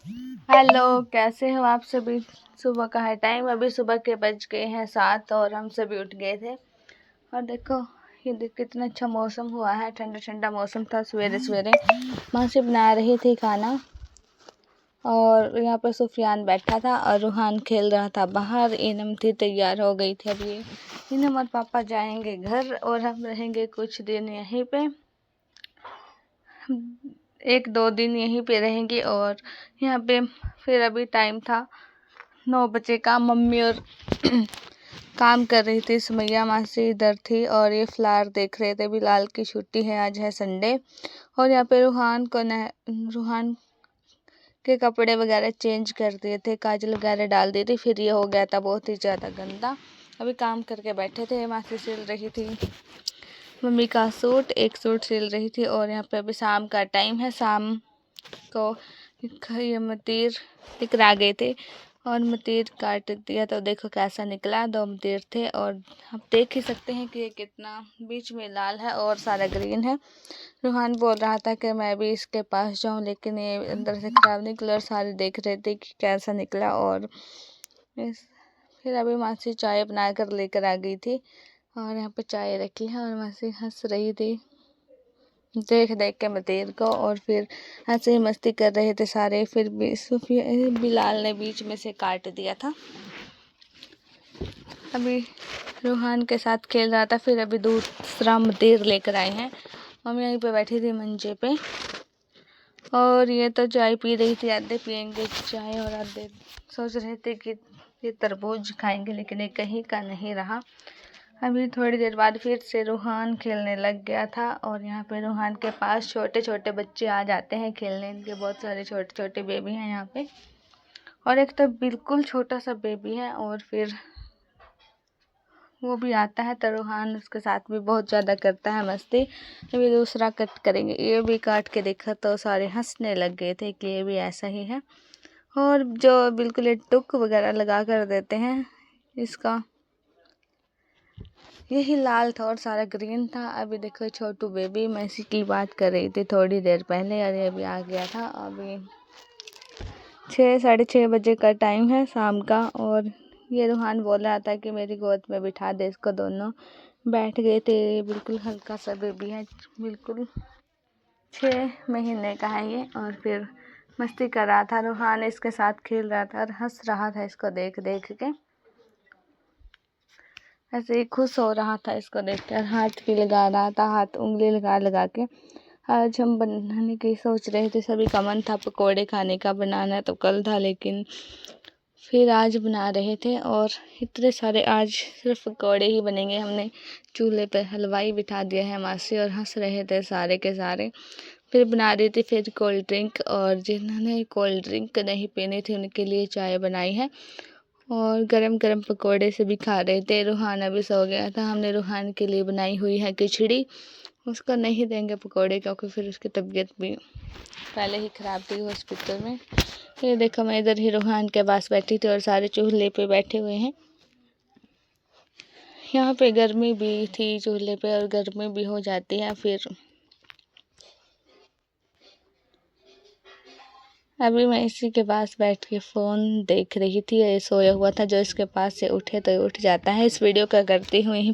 Hello, कैसे हो आप सभी। सुबह का है टाइम, अभी सुबह के बज गए हैं 7 और हम सभी उठ गए थे। और देखो ये कितना अच्छा मौसम हुआ है, ठंडा ठंडा मौसम था। सवेरे सवेरे माँ से बना रही थी खाना और यहाँ पर सुफियान बैठा था और रूहान खेल रहा था बाहर। इनम थी तैयार हो गई थी। अभी इनम और पापा जाएंगे घर और हम रहेंगे कुछ दिन यहीं पे, 1-2 दिन यहीं पे रहेंगे। और यहाँ पे फिर अभी टाइम था 9 बजे का। मम्मी और काम कर रही थी, सुमैया मासी इधर थी और ये फ्लावर देख रहे थे। बिलाल की छुट्टी है, आज है संडे। और यहाँ पे रूहान के कपड़े वगैरह चेंज कर दिए थे, काजल वगैरह डाल दी थी, फिर ये हो गया था बहुत ही ज़्यादा गंदा। अभी काम करके बैठे थे, मासी सिल रही थी मम्मी का सूट, एक सूट सिल रही थी। और यहाँ पे अभी शाम का टाइम है, शाम को ये मतीर इकरा गए थे और मतीर काट दिया तो देखो कैसा निकला। 2 मतीर थे और आप देख ही सकते हैं कि ये कितना बीच में लाल है और सारा ग्रीन है। रूहान बोल रहा था कि मैं भी इसके पास जाऊं, लेकिन ये अंदर से खराब निकला और सारे देख रहे थे कि कैसा निकला। और फिर अभी मासी चाय बना कर लेकर आ गई थी और यहाँ पे चाय रखी है और मासी हंस रही थी देख देख के मतीर को। और फिर हंसी मस्ती कर रहे थे सारे। फिर बिलाल ने बीच में से काट दिया था। अभी रूहान के साथ खेल रहा था। फिर अभी दूसरा मतीर लेकर आए हैं। मम्मी यहीं पे बैठी थी मंजे पे और ये तो चाय पी रही थी। आधे पियेंगे चाय और आधे सोच रहे थे कि ये तरबूज खाएंगे, लेकिन ये कहीं का नहीं रहा। अभी थोड़ी देर बाद फिर से रूहान खेलने लग गया था और यहाँ पे रूहान के पास छोटे छोटे बच्चे आ जाते हैं खेलने। इनके बहुत सारे छोटे छोटे बेबी हैं यहाँ पे, और एक तो बिल्कुल छोटा सा बेबी है और फिर वो भी आता है तो रूहान उसके साथ भी बहुत ज़्यादा करता है मस्ती। अभी दूसरा कट करेंगे, ये भी काट के देखा तो सारे हंसने लग गए थे कि ये भी ऐसा ही है। और जो बिल्कुल ये टुक वगैरह लगा कर देते हैं, इसका यही लाल था और सारा ग्रीन था। अभी देखो छोटू बेबी, मैं इसी की बात कर रही थी थोड़ी देर पहले और ये अभी आ गया था। अभी 6-6:30 बजे का टाइम है शाम का और ये रूहान बोल रहा था कि मेरी गोद में बिठा दे इसको। दोनों बैठ गए थे। बिल्कुल हल्का सा बेबी है, बिल्कुल 6 महीने का है ये। और फिर मस्ती कर रहा था, रूहान इसके साथ खेल रहा था और हंस रहा था इसको देख देख के। ऐसे ही खुश हो रहा था इसको देखकर, हाथ भी लगा रहा था, हाथ उंगली लगा लगा के। आज हम बनाने की सोच रहे थे, सभी का मन था पकोड़े खाने का। बनाना तो कल था लेकिन फिर आज बना रहे थे और इतने सारे आज सिर्फ पकोड़े ही बनेंगे। हमने चूल्हे पर हलवाई बिठा दिया है मासी और हंस रहे थे सारे के सारे। फिर बना रही थी फिर कोल्ड ड्रिंक, और जिन्होंने कोल्ड ड्रिंक नहीं पीनी थी उनके लिए चाय बनाई है और गरम गरम पकोड़े से भी खा रहे थे। रूहान अभी सो गया था। हमने रूहान के लिए बनाई हुई है खिचड़ी, उसको नहीं देंगे पकोड़े क्योंकि फिर उसकी तबीयत भी पहले ही ख़राब थी हॉस्पिटल में। ये देखो मैं इधर ही रूहान के पास बैठी थी और सारे चूल्हे पे बैठे हुए हैं। यहाँ पे गर्मी भी थी चूल्हे पे और गर्मी भी हो जाती है। फिर अभी मैं इसी के पास बैठ के फ़ोन देख रही थी। ये सोया हुआ था, जो इसके पास से उठे तो उठ जाता है। इस वीडियो का करती हूँ यहीं पर